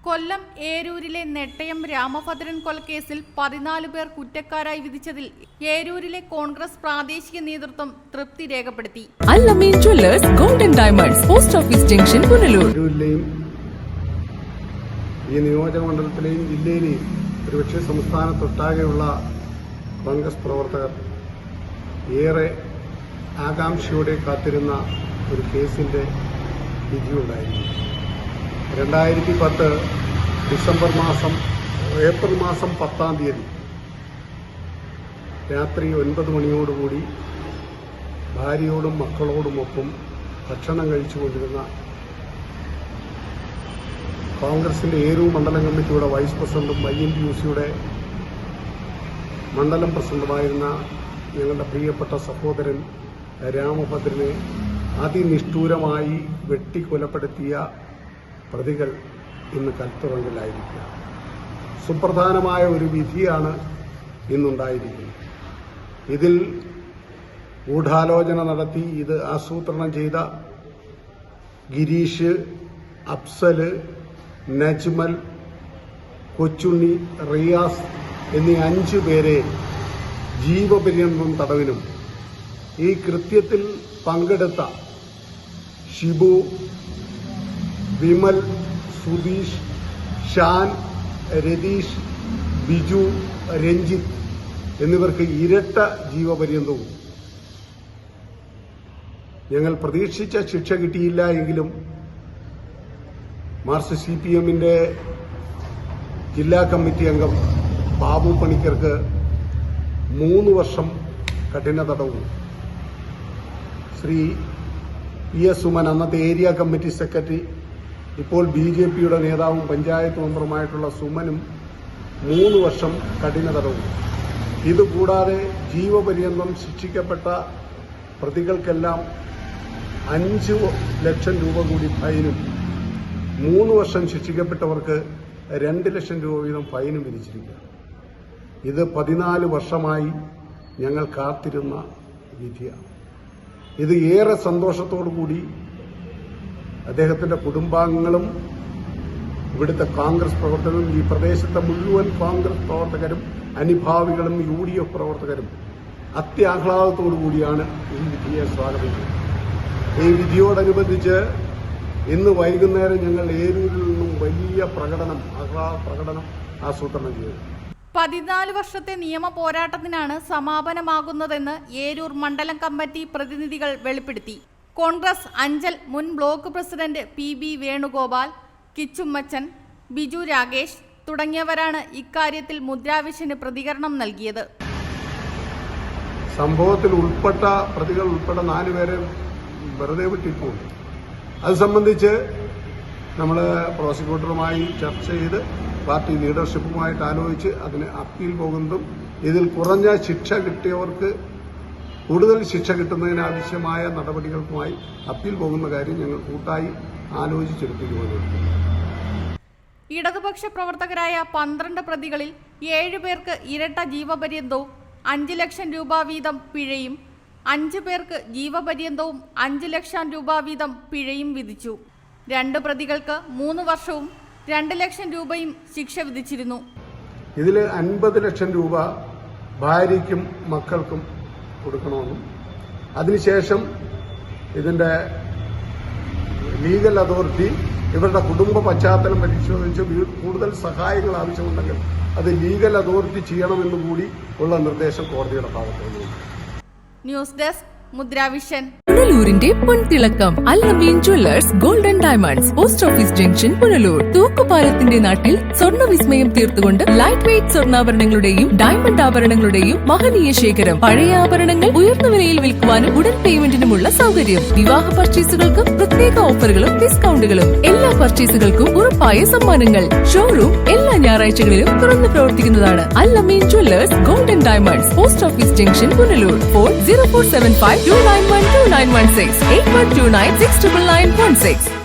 കൊല്ലം ഏരൂരിലെ നെട്ടയം രാമഭദ്രൻ കൊലക്കേസിൽ 14 പേർ കുറ്റക്കാരായി വിധിച്ചതിൽ ഏരൂരിലെ കോൺഗ്രസ് പ്രാദേശിക നേതൃത്വം തൃപ്തി രേഖപ്പെടുത്തി. Al Ameen jewellers golden diamonds post office junction Punalur. ഈ നിയോജകമണ്ഡലത്തിലെയും ജില്ലയിലെയും ഒരുപക്ഷെ സംസ്ഥാനത്തൊട്ടാകെയുള്ള കോൺഗ്രസ് പ്രവർത്തകർ ഏറെ ആകാംക്ഷയോടെ കാത്തിരുന്ന ഒരു കേസിന്റെ വിധിയുണ്ടായിരുന്നു. 2010 ഏപ്രിൽ മാസം 10-ാം തീയതി രാത്രി 9 മണിയോടുകൂടി ഭാര്യയോടും മക്കളോടുമൊപ്പം ഭക്ഷണം കഴിച്ചുകൊണ്ടിരുന്ന കോൺഗ്രസിന്റെ ഏരൂർ മണ്ഡലം കമ്മിറ്റിയുടെ വൈസ് പ്രസിഡന്റും INTUCയുടെ മണ്ഡലം പ്രസിഡന്റുമായിരുന്ന ഞങ്ങളുടെ പ്രിയപ്പെട്ട സഹോദരൻ രാമഭദ്രനെ അതിനിഷ്ഠൂരമായി വെട്ടിക്കൊലപ്പെടുത്തിയ പ്രതികൾ ഇന്ന് കൽത്തുറങ്കിലായിരിക്കുക. സുപ്രധാനമായ ഒരു വിധിയാണ് ഇന്നുണ്ടായിരിക്കുന്നത്. ഇതിൽ ഗൂഢാലോചന നടത്തി ഇത് ആസൂത്രണം ചെയ്ത ഗിരീഷ്, അഫ്സല്, നജ്മൽ, കൊച്ചുണ്ണി, റിയാസ് എന്നീ 5 പേരെ ജീവപര്യന്തം തടവിനും ഈ കൃത്യത്തിൽ പങ്കെടുത്ത ഷിബു, വിമൽ, സുധീഷ്, ഷാൻ, രതീഷ്, ബിജു, രഞ്ജിത്ത് എന്നിവർക്ക് ഇരട്ട ജീവപര്യന്തവും. ഞങ്ങൾ പ്രതീക്ഷിച്ച ശിക്ഷ കിട്ടിയില്ല എങ്കിലും മാർക്സിസ്റ്റ് CPMന്റെ ജില്ലാ കമ്മിറ്റി അംഗം ബാബു പണിക്കർക്ക് 3 വർഷം കഠിന തടവും, ശ്രീ PS സുമൻ അന്നത്തെ ഏരിയ കമ്മിറ്റി സെക്രട്ടറി ഇപ്പോൾ BJPയുടെ നേതാവും പഞ്ചായത്ത് മെമ്പറുമായിട്ടുള്ള സുമനും 3 വർഷം കഠിന തടവും. ഇതുകൂടാതെ ജീവപര്യന്തം ശിക്ഷിക്കപ്പെട്ട പ്രതികൾക്കെല്ലാം 5 ലക്ഷം രൂപ കൂടി ഫൈനും, 3 വർഷം ശിക്ഷിക്കപ്പെട്ടവർക്ക് 2 ലക്ഷം രൂപ വീതം ഫൈനും വിധിച്ചിരിക്കുക. ഇത് 14 വർഷമായി ഞങ്ങൾ കാത്തിരുന്ന വിധിയാണ്. ഇത് ഏറെ സന്തോഷത്തോടുകൂടി അദ്ദേഹത്തിന്റെ കുടുംബാംഗങ്ങളും ഇവിടുത്തെ കോൺഗ്രസ് പ്രവർത്തകരും ഈ പ്രദേശത്തെ മുഴുവൻ കോൺഗ്രസ് പ്രവർത്തകരും അനുഭാവികളും UDF പ്രവർത്തകരും അത്യാഹ്ലാദത്തോടുകൂടിയാണ് ഈ വിധിയെ സ്വാഗതം ചെയ്യുന്നത്. ഈ വിധിയോടനുബന്ധിച്ച് ഇന്ന് വൈകുന്നേരം ഞങ്ങൾ ഏരൂരിൽ നിന്നും വലിയ ആഹ്ലാദ പ്രകടനം ആസൂത്രണം ചെയ്തു. 14 വർഷത്തെ നിയമ പോരാട്ടത്തിനാണ് സമാപനമാകുന്നതെന്ന് ഏരൂർ മണ്ഡലം കമ്മിറ്റി പ്രതിനിധികൾ വെളിപ്പെടുത്തി. കോൺഗ്രസ് അഞ്ചൽ മുൻ block president PB Venugopal, Kichummachan, Biju Ragesh തുടങ്ങിയവരാണ് ഇക്കാര്യത്തിൽ മുദ്രാവിഷന് പ്രതികരണം നൽകിയത്. സംഭവത്തിൽ ഉൾപ്പെട്ട പ്രതികൾ ഉൾപ്പെടെ 4 പേരെ വെറുതെ വിട്ടിട്ടുണ്ട്. അത് സംബന്ധിച്ച് നമ്മൾ പ്രോസിക്യൂട്ടറുമായി ചർച്ച ചെയ്ത് പാർട്ടി ലീഡർഷിപ്പുമായിട്ട് ആലോചിച്ച് അതിന് അപ്പീൽ പോകുന്നതും ഇതിൽ കുറഞ്ഞ ശിക്ഷ കിട്ടിയവർക്ക് കൂടുതൽ ശിക്ഷ കിട്ടുന്നതിനാവശ്യമായ നടപടികൾക്കുമായി അപ്പീൽ പോകുന്ന കാര്യം ഞങ്ങൾ കൂട്ടായി ആലോചിച്ചെടുത്തിരിക്കുന്നു. ഇടതുപക്ഷ പ്രവർത്തകരായ 12 പ്രതികളിൽ 7 പേർക്ക് ഇരട്ട ജീവപര്യന്തവും 5 ലക്ഷം രൂപ വീതം പിഴയും, 5 പേർക്ക് ജീവപര്യന്തവും 5 ലക്ഷം രൂപ വീതം പിഴയും വിധിച്ചു. 2 പ്രതികൾക്ക് 3 വർഷവും 2 ലക്ഷം രൂപയും ശിക്ഷ വിധിച്ചിരുന്നു. ഇതിൽ 50 ലക്ഷം രൂപ ഭാര്യയ്ക്കും മക്കൾക്കും കൊടുക്കണമെന്നും അതിനുശേഷം ഇതിന്റെ ലീഗൽ അതോറിറ്റി ഇവരുടെ കുടുംബ പശ്ചാത്തലം പരിശോധിച്ച് കൂടുതൽ സഹായങ്ങൾ ആവശ്യമുണ്ടെങ്കിൽ അത് ലീഗൽ അതോറിറ്റി ചെയ്യണമെന്നും കൂടി ഉള്ള നിർദ്ദേശം കോടതിയുടെ ഭാഗത്തുനിന്ന്. News desk Mudra Vision. പുനലൂരിന്റെ പൊൻതിളക്കം Al Ameen jewellers golden diamonds post office junction Punalur. തൂക്കുപാലത്തിന്റെ നാട്ടിൽ സ്വർണ്ണ വിസ്മയം തീർത്തുകൊണ്ട് ലൈറ്റ് വെയ്റ്റ് സ്വർണ്ണാഭരണങ്ങളുടെയും ഡയമണ്ട് ആഭരണങ്ങളുടെയും മഹനീയ ശേഖരം. പഴയ ആഭരണങ്ങൾ ഉയർന്ന വിലയിൽ വിൽക്കുവാനും ഉടൻ പേയ്മെന്റിനുമുള്ള സൗകര്യം. വിവാഹ പർച്ചേസുകൾക്കും പ്രത്യേക ഓഫറുകളും ഡിസ്കൗണ്ടുകളും. എല്ലാ പർച്ചേസുകൾക്കും ഉറപ്പായ സമ്മാനങ്ങൾ. ഷോറൂം എല്ലാ ഞായറാഴ്ചകളിലും തുറന്നു പ്രവർത്തിക്കുന്നതാണ്. Al Ameen jewellers golden diamonds post office junction Punalur. Phone 0475 291 2916 8129 69916.